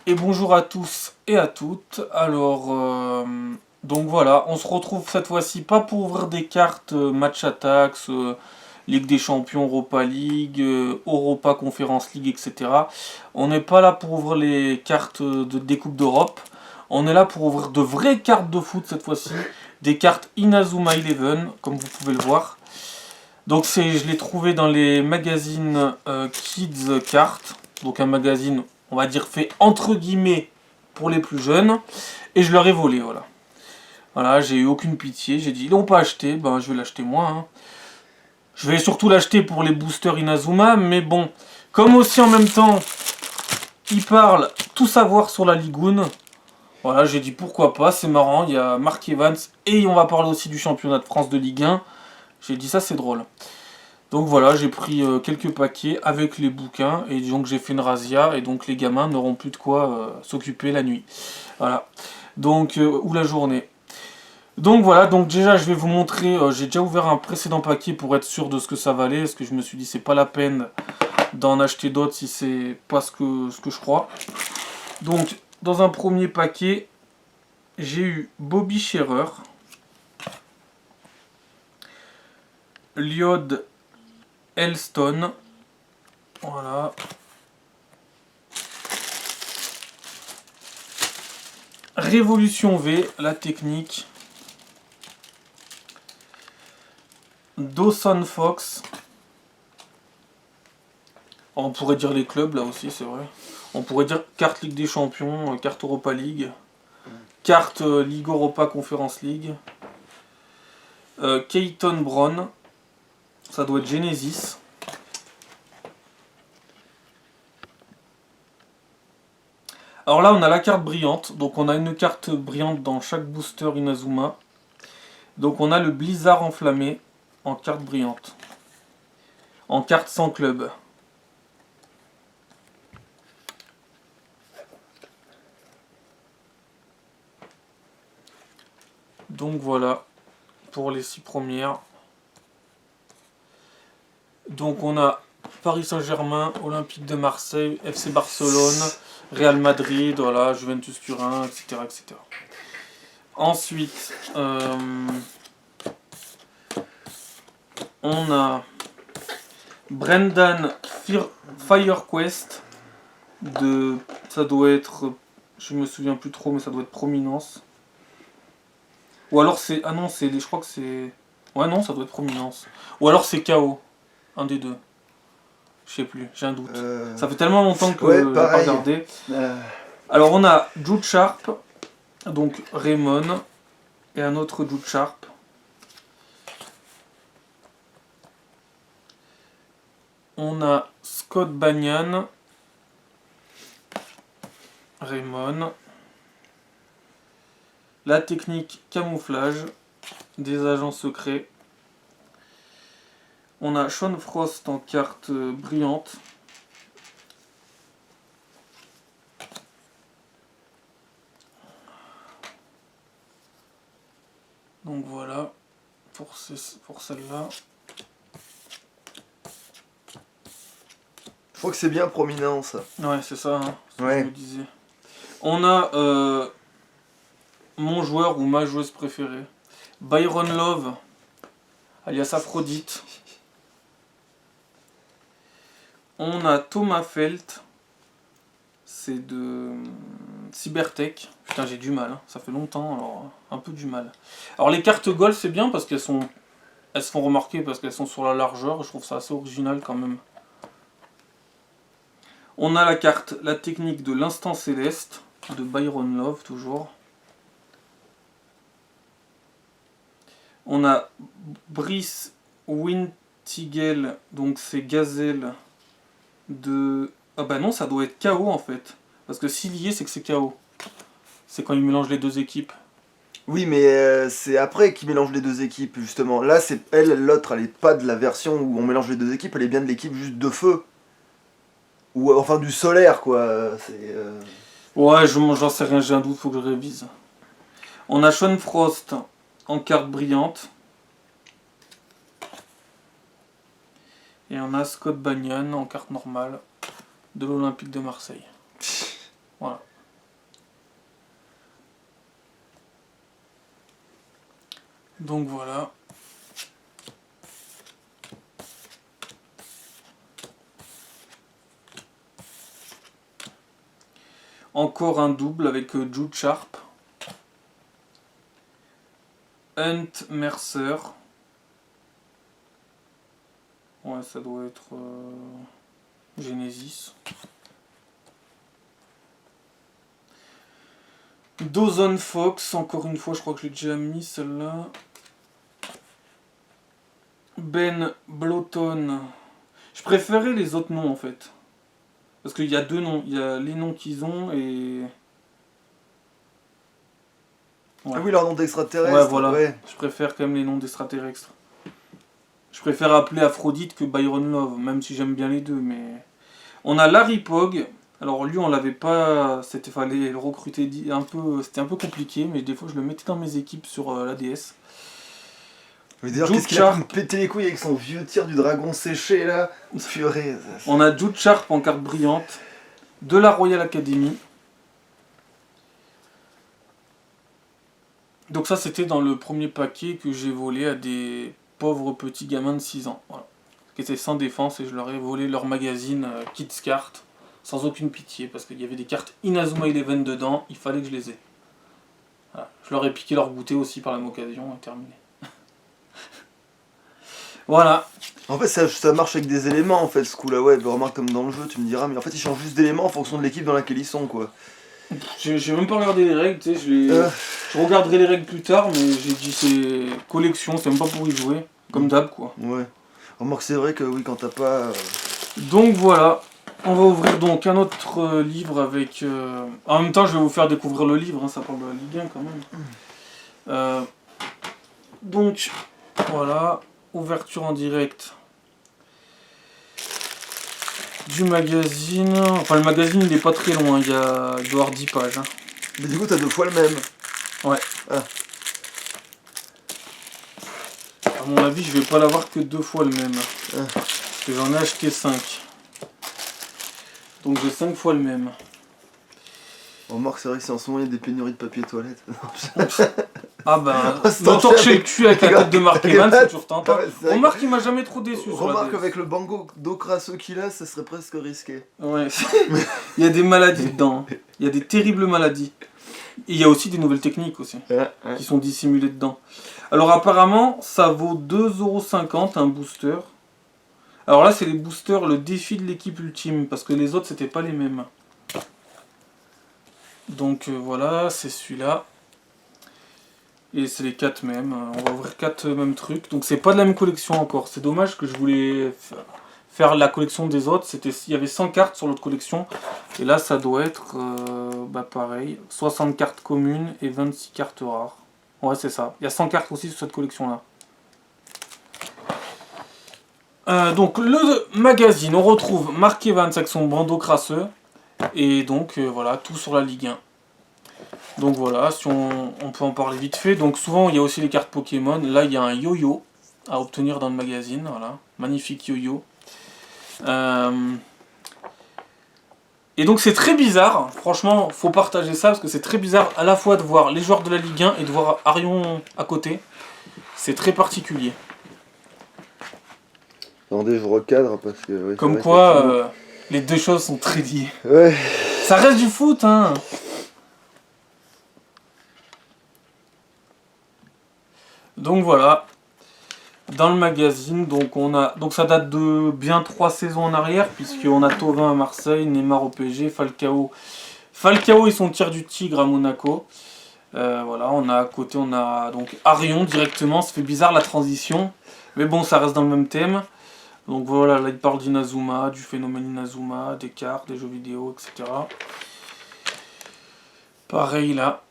Et bonjour à tous et à toutes. Donc voilà, on se retrouve cette fois-ci pas pour ouvrir des cartes Match Attax, Ligue des Champions, Europa League, Europa Conference League, etc. On n'est pas là pour ouvrir les cartes des Coupes d'Europe. On est là pour ouvrir de vraies cartes de foot cette fois-ci. Des cartes Inazuma Eleven, comme vous pouvez le voir. Donc je l'ai trouvé dans les magazines Kids Cartes. Donc un magazine, on va dire, fait entre guillemets pour les plus jeunes. Et je leur ai volé, voilà. Voilà, j'ai eu aucune pitié. J'ai dit, ils l'ont pas acheté, ben je vais l'acheter moi. Hein. Je vais surtout l'acheter pour les boosters Inazuma. Mais bon, comme aussi en même temps, ils parlent tout savoir sur la Ligoune. Voilà, j'ai dit pourquoi pas, c'est marrant. Il y a Mark Evans et on va parler aussi du championnat de France de Ligue 1. J'ai dit ça, c'est drôle. Donc voilà, j'ai pris quelques paquets avec les bouquins et donc j'ai fait une razzia et donc les gamins n'auront plus de quoi s'occuper la nuit. Voilà. Donc, ou la journée. Donc voilà, donc déjà je vais vous montrer, j'ai déjà ouvert un précédent paquet pour être sûr de ce que ça valait, parce que je me suis dit c'est pas la peine d'en acheter d'autres si c'est pas ce que je crois. Donc dans un premier paquet, j'ai eu Bobby Scherer, Lyod Elston, voilà. Révolution V, la technique. Dawson Fox. On pourrait dire les clubs là aussi, c'est vrai. On pourrait dire carte Ligue des Champions, carte Europa League, carte Ligue Europa Conference League. Keaton Brown. Ça doit être Genesis. Alors là, on a la carte brillante. Donc on a une carte brillante dans chaque booster Inazuma. Donc on a le Blizzard enflammé en carte brillante. En carte sans club. Donc voilà pour les 6 premières. Donc on a Paris Saint-Germain, Olympique de Marseille, FC Barcelone, Real Madrid, voilà, Juventus Turin, etc. etc. Ensuite, on a Brendan Firequest de, ça doit être, je me souviens plus trop, mais ça doit être Prominence. Ou alors c'est, ah non, je crois que c'est, ouais non, ça doit être Prominence. Ou alors c'est KO, un des deux. Je sais plus, j'ai un doute. Ça fait tellement longtemps que ouais, j'ai pas regardé. Alors on a Jude Sharp, donc Raymond, et un autre Jude Sharp. On a Scott Banyan, Raymond. La technique camouflage des agents secrets. On a Sean Frost en carte brillante. Donc voilà pour celle-là. Je crois que c'est bien Prominence. Ouais, c'est ça, hein, ce que Ouais. je me disais. On a mon joueur ou ma joueuse préférée, Byron Love, alias Aphrodite. On a Thomas Felt, c'est de Cybertech. Putain, j'ai du mal, hein. Ça fait longtemps, alors un peu du mal. Alors les cartes Gold, c'est bien parce elles se font remarquer parce qu'elles sont sur la largeur. Je trouve ça assez original quand même. On a la technique de l'instant céleste de Byron Love, toujours. On a Brice Wintigel, donc c'est Gazelle de... Ah bah non, ça doit être KO en fait. Parce que s'il y est, c'est que c'est KO. C'est quand il mélange les deux équipes. Oui, mais c'est après qu'ils mélangent les deux équipes, justement. Là, c'est elle, l'autre, elle est pas de la version où on mélange les deux équipes, elle est bien de l'équipe juste de feu. Ou enfin du solaire, quoi. C'est. Ouais, j'en sais rien, j'ai un doute, faut que je révise. On a Sean Frost en carte brillante. Et on a Scott Banyan en carte normale de l'Olympique de Marseille. Voilà. Donc voilà. Encore un double avec Jude Sharp. Hunt Mercer. Ouais, ça doit être Genesis. Dawson Fox, encore une fois, je crois que je l'ai déjà mis celle-là. Ben Blotton. Je préférais les autres noms en fait. Parce qu'il y a deux noms. Il y a les noms qu'ils ont et. Ouais. Ah oui, leur nom d'extraterrestre. Ouais, voilà. Ouais. Je préfère quand même les noms d'extraterrestres. Je préfère appeler Aphrodite que Byron Love, même si j'aime bien les deux. Mais on a Larry Pog. Alors lui, on l'avait pas. C'était fallait le recruter un peu. C'était un peu compliqué, mais des fois je le mettais dans mes équipes sur la DS. Mais d'ailleurs, qu'est-ce qu'il a pu me péter les couilles avec son vieux tir du dragon séché là. Purée. On a Jude Sharp en carte brillante de la Royal Academy. Donc ça c'était dans le premier paquet que j'ai volé à des pauvres petits gamins de 6 ans. Voilà. Qui étaient sans défense et je leur ai volé leur magazine Kids Cart sans aucune pitié parce qu'il y avait des cartes Inazuma Eleven dedans, il fallait que je les ai. Voilà. Je leur ai piqué leur goûter aussi par la même occasion et terminé. Voilà. En fait, ça marche avec des éléments en fait, ce coup là, ouais, remarque comme dans le jeu, tu me diras, mais en fait, ils changent juste d'éléments en fonction de l'équipe dans laquelle ils sont quoi. J'ai même pas regardé les règles, tu sais, je regarderai les règles plus tard, mais j'ai dit c'est collection, c'est même pas pour y jouer, comme d'hab quoi. Ouais. Remarque, c'est vrai que oui, quand t'as pas. Donc voilà, on va ouvrir donc un autre livre avec. En même temps, je vais vous faire découvrir le livre, hein, ça parle de la Ligue 1 quand même. Donc voilà, ouverture en direct du magazine. Enfin, le magazine il est pas très loin, il doit avoir 10 pages. Hein. Mais du coup, t'as deux fois le même. Ouais. Ah. À mon avis, je vais pas l'avoir que 2 fois le même. Ah. Parce que j'en ai acheté 5. Donc j'ai 5 fois le même. Remarque, c'est vrai que c'est en ce moment, il y a des pénuries de papier toilette. Ah bah, me torcher le cul avec la tête de Mark Evans, c'est toujours tentant. Ouais, Remarque, il m'a jamais trop déçu. Remarque, avec le bango d'eau crasseux qu'il a, ça serait presque risqué. Ouais, il y a des maladies dedans. Il y a des terribles maladies. Et il y a aussi des nouvelles techniques aussi, qui sont dissimulées dedans. Alors apparemment, ça vaut 2,50€ un booster. Alors là, c'est les boosters, le défi de l'équipe ultime, parce que les autres, c'était pas les mêmes. Donc voilà, c'est celui-là. Et c'est les 4 mêmes. On va ouvrir 4 mêmes trucs. Donc c'est pas de la même collection encore. C'est dommage que je voulais faire la collection des autres. Il y avait 100 cartes sur l'autre collection. Et là, ça doit être pareil. 60 cartes communes et 26 cartes rares. Ouais, c'est ça. Il y a 100 cartes aussi sur cette collection-là. Donc le magazine, on retrouve Mark Evans avec son bandeau crasseux. Et donc voilà, tout sur la Ligue 1. Donc voilà, si on peut en parler vite fait. Donc souvent il y a aussi les cartes Pokémon. Là il y a un yo-yo à obtenir dans le magazine. Voilà, magnifique yo-yo. Et donc c'est très bizarre. Franchement, faut partager ça parce que c'est très bizarre à la fois de voir les joueurs de la Ligue 1 et de voir Arion à côté. C'est très particulier. Attendez, je recadre parce que. Ouais, comme quoi, les deux choses sont très liées. Ouais. Ça reste du foot, hein. Donc voilà, dans le magazine, donc ça date de bien 3 saisons en arrière, puisqu'on a Thauvin à Marseille, Neymar au PSG, Falcao et son tir du tigre à Monaco. Voilà, on a à côté, on a donc Arion directement, ça fait bizarre la transition, mais bon, ça reste dans le même thème. Donc voilà, là il parle d'Inazuma, du phénomène Inazuma, des cartes, des jeux vidéo, etc. Pareil là.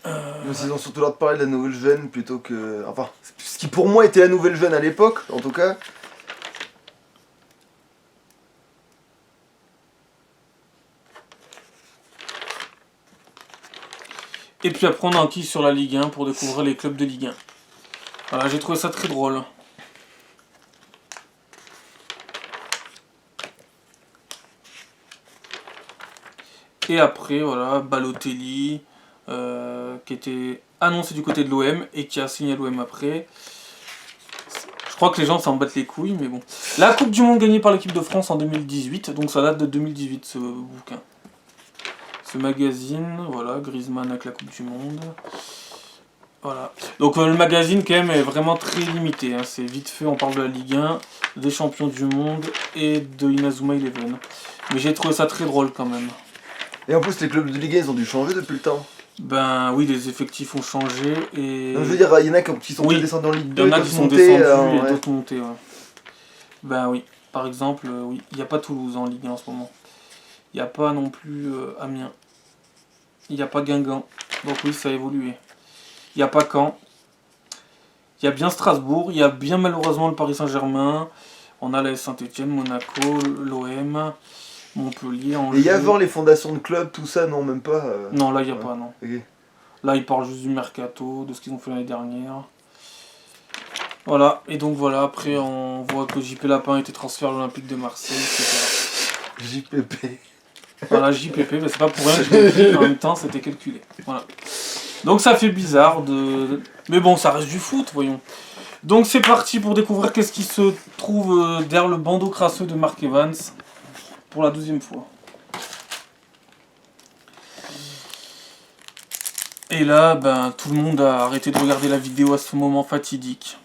Mais ils ont surtout l'air de parler de la nouvelle gêne plutôt que. Enfin, ce qui pour moi était la nouvelle gêne à l'époque, en tout cas. Et puis après on a enquille sur la Ligue 1 pour découvrir les clubs de Ligue 1. Voilà, j'ai trouvé ça très drôle. Et après, voilà, Balotelli, qui était annoncé du côté de l'OM et qui a signé à l'OM après. Je crois que les gens s'en battent les couilles, mais bon. La Coupe du Monde gagnée par l'équipe de France en 2018, donc ça date de 2018 ce bouquin. Ce magazine, voilà, Griezmann avec la Coupe du Monde. Voilà. Donc le magazine quand même est vraiment très limité, hein. C'est vite fait, on parle de la Ligue 1, des champions du monde et de Inazuma Eleven. Mais j'ai trouvé ça très drôle quand même. Et en plus, les clubs de Ligue 1, ils ont dû changer depuis le temps. Ben oui, les effectifs ont changé et... Donc, je veux dire, il y en a qui sont Oui, descendus en Ligue il 2, y en a qui d'autres sont montés, descendus et ouais. d'autres montés, ouais. Ben oui, par exemple, oui, il n'y a pas Toulouse en Ligue 1 en ce moment. Il n'y a pas non plus Amiens. Il n'y a pas Guingamp. Donc oui, ça a évolué. Il n'y a pas Caen. Il y a bien Strasbourg. Il y a bien malheureusement le Paris Saint-Germain. On a la Saint-Etienne, Monaco, l'OM, Montpellier, Angers. Et il y a avant les fondations de clubs, tout ça, non, même pas. Non, là, il n'y a ouais. pas, non. Okay. Là, ils parlent juste du mercato, de ce qu'ils ont fait l'année dernière. Voilà, et donc voilà, après on voit que JP Lapin a été transféré à l'Olympique de Marseille, etc. JPP. Voilà, JPP, mais c'est pas pour rien que je l'ai dit, en même temps c'était calculé. Voilà. Donc ça fait bizarre de... Mais bon, ça reste du foot, voyons. Donc c'est parti pour découvrir qu'est-ce qui se trouve derrière le bandeau crasseux de Mark Evans, pour la 12e fois. Et là, ben, tout le monde a arrêté de regarder la vidéo à ce moment fatidique.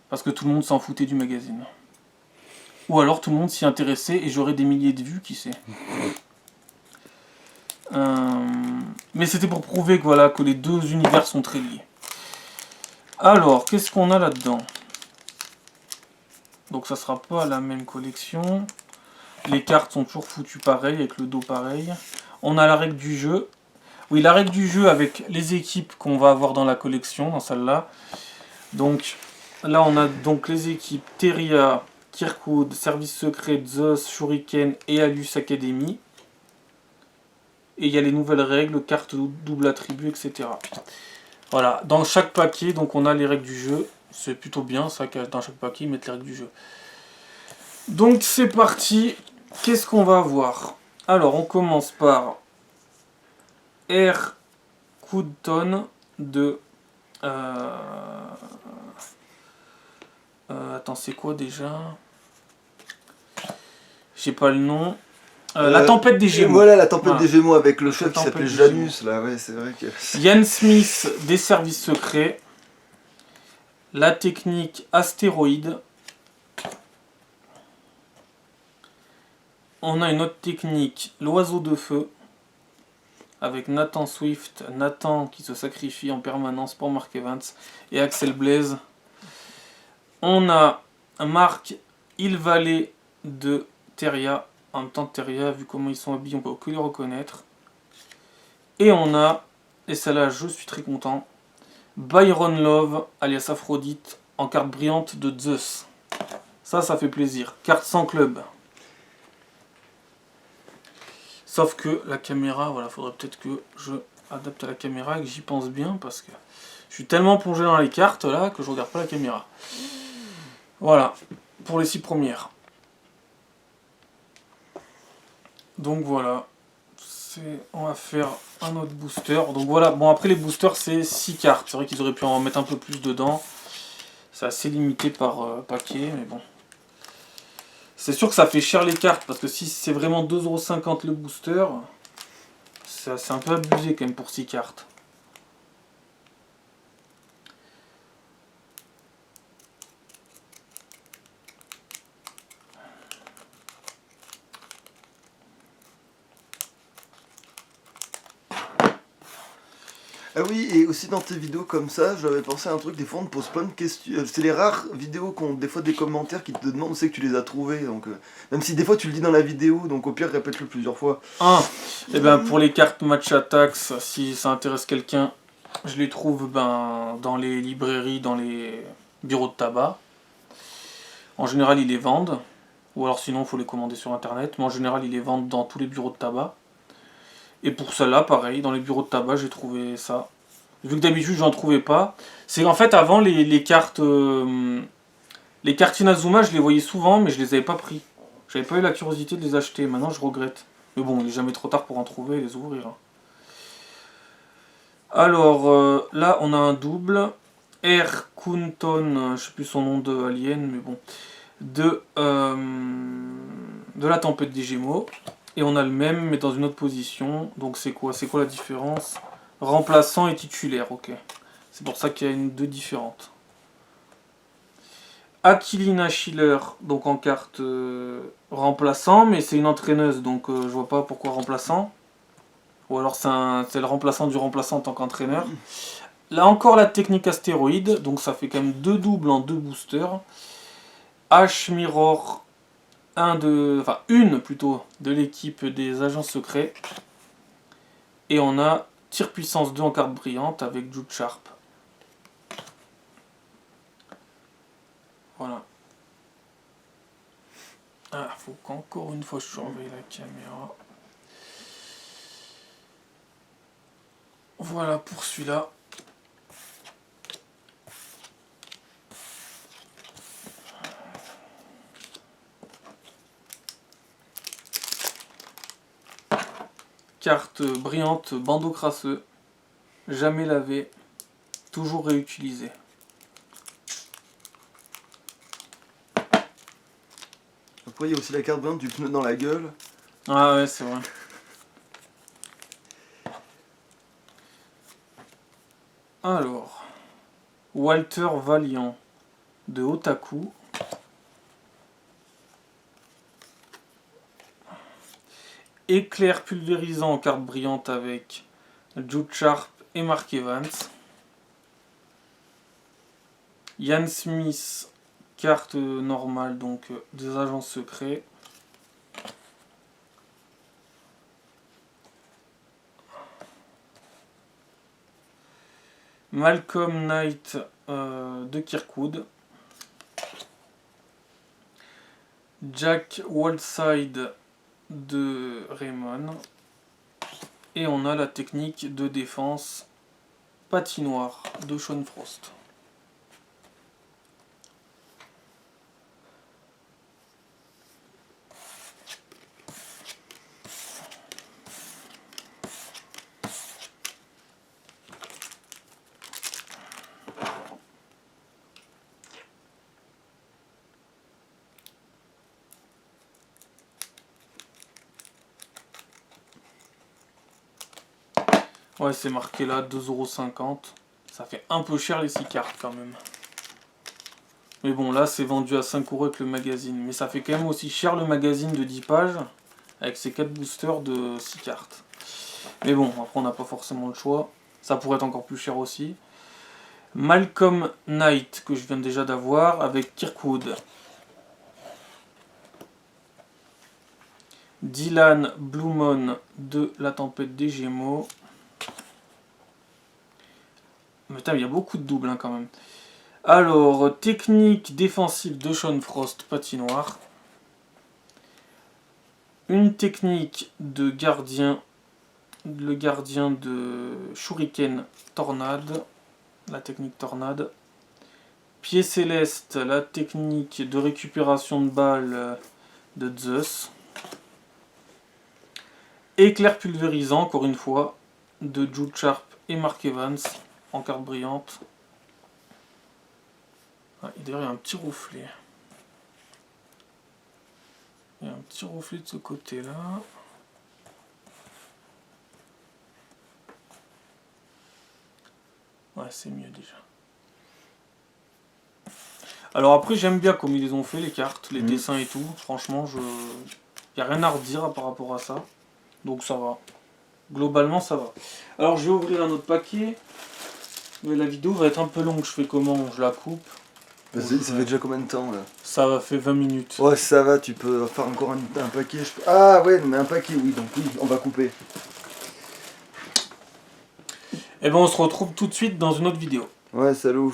Parce que tout le monde s'en foutait du magazine. Ou alors tout le monde s'y intéressait et j'aurais des milliers de vues, qui sait. Mais c'était pour prouver que, voilà, que les deux univers sont très liés. Alors, qu'est-ce qu'on a là-dedans? Donc ça sera pas la même collection. Les cartes sont toujours foutues pareil, avec le dos pareil. On a la règle du jeu. Oui, la règle du jeu avec les équipes qu'on va avoir dans la collection, dans celle-là. Donc... Là, on a donc les équipes Teria, Kirkwood, Service Secret, Zeus, Shuriken et Alus Academy. Et il y a les nouvelles règles, cartes double attribut, etc. Voilà, dans chaque paquet, donc on a les règles du jeu. C'est plutôt bien, ça, que dans chaque paquet, ils mettent les règles du jeu. Donc c'est parti. Qu'est-ce qu'on va avoir? Alors, on commence par Air Coudton de... attends, c'est quoi déjà? J'ai pas le nom. La tempête des Gémeaux. Voilà, la tempête des Gémeaux avec le chef qui s'appelait Janus, Gémeaux. là, ouais, c'est vrai que... Ian Smith des services secrets. La technique astéroïde. On a une autre technique, l'oiseau de feu. Avec Nathan Swift, Nathan qui se sacrifie en permanence pour Mark Evans. Et Axel Blaze. On a Marc Ilvalet de Teria. En même temps, Teria, vu comment ils sont habillés, on peut que les reconnaître. Et on a, et celle-là, je suis très content, Byron Love, alias Aphrodite, en carte brillante de Zeus. Ça fait plaisir. Carte sans club. Sauf que la caméra, voilà, faudrait peut-être que je adapte à la caméra et que j'y pense bien, parce que je suis tellement plongé dans les cartes, là, que je regarde pas la caméra. Voilà, pour les 6 premières. Donc voilà, on va faire un autre booster. Donc voilà, bon après les boosters c'est 6 cartes. C'est vrai qu'ils auraient pu en mettre un peu plus dedans. C'est assez limité par paquet, mais bon. C'est sûr que ça fait cher les cartes, parce que si c'est vraiment 2,50€ le booster, c'est un peu abusé quand même pour 6 cartes. Ah oui, et aussi dans tes vidéos comme ça, j'avais pensé à un truc, des fois on te pose plein de questions. C'est les rares vidéos qui ont des fois des commentaires qui te demandent où c'est que tu les as trouvés. Donc, même si des fois tu le dis dans la vidéo, donc au pire répète-le plusieurs fois. Et ben pour les cartes Match Attacks, si ça intéresse quelqu'un, je les trouve dans les librairies, dans les bureaux de tabac. En général ils les vendent, ou alors sinon il faut les commander sur internet, mais en général ils les vendent dans tous les bureaux de tabac. Et pour celle-là, pareil, dans les bureaux de tabac, j'ai trouvé ça. Vu que d'habitude, j'en trouvais pas. C'est en fait, avant, les cartes Inazuma, je les voyais souvent, mais je les avais pas pris. J'avais pas eu la curiosité de les acheter. Maintenant, je regrette. Mais bon, il est jamais trop tard pour en trouver et les ouvrir. Alors là, on a un double. R. Kunton, je sais plus son nom de alien, mais bon. De la tempête des Gémeaux. Et on a le même, mais dans une autre position. Donc c'est quoi? C'est quoi la différence? Remplaçant et titulaire, ok. C'est pour ça qu'il y a deux différentes. Aquilina Schiller, donc en carte remplaçant, mais c'est une entraîneuse, donc je vois pas pourquoi remplaçant. Ou alors c'est le remplaçant du remplaçant en tant qu'entraîneur. Là encore la technique astéroïde, donc ça fait quand même deux doubles en deux boosters. H-Mirror, une plutôt, de l'équipe des agents secrets. Et on a tir puissance 2 en carte brillante avec Jude Sharp. Voilà. Ah, faut qu'encore une fois je surveille la caméra. Voilà pour celui-là. Carte brillante, bandeau crasseux. Jamais lavé. Toujours réutilisé. Après, il y a aussi la carte brillante du pneu dans la gueule. Ah ouais, c'est vrai. Alors, Walter Valiant de Otaku. Éclair pulvérisant en carte brillante avec Jude Sharp et Mark Evans. Ian Smith, carte normale, donc des agents secrets. Malcolm Knight de Kirkwood. Jack Waldside de Raymond. Et on a la technique de défense patinoire de Sean Frost. Ouais, c'est marqué là, 2,50 €. Ça fait un peu cher les 6 cartes quand même. Mais bon, là, c'est vendu à 5 € avec le magazine. Mais ça fait quand même aussi cher le magazine de 10 pages, avec ses 4 boosters de 6 cartes. Mais bon, après, on n'a pas forcément le choix. Ça pourrait être encore plus cher aussi. Malcolm Knight, que je viens déjà d'avoir, avec Kirkwood. Dylan Blumon de La Tempête des Gémeaux. Mais putain, il y a beaucoup de doubles hein, quand même. Alors, technique défensive de Sean Frost, patinoire. Une technique de gardien, le gardien de Shuriken Tornade, la technique Tornade. Pied céleste, la technique de récupération de balles de Zeus. Éclair pulvérisant, encore une fois, de Jude Sharp et Mark Evans, en carte brillante. Ah, d'ailleurs, il y a un petit reflet. Il y a un petit reflet de ce côté-là. Ouais, c'est mieux déjà. Alors après, j'aime bien comme ils les ont fait, les cartes, les dessins et tout. Franchement, il n'y a rien à redire par rapport à ça. Donc ça va. Globalement, ça va. Alors, je vais ouvrir un autre paquet. Mais la vidéo va être un peu longue. Je fais comment? Je la coupe. Vas-y, ça fait déjà combien de temps là? Ça va fait 20 minutes. Ouais, ça va, tu peux faire encore un paquet. Ah ouais, mais un paquet, oui, donc oui, on va couper. Et ben on se retrouve tout de suite dans une autre vidéo. Ouais, salut.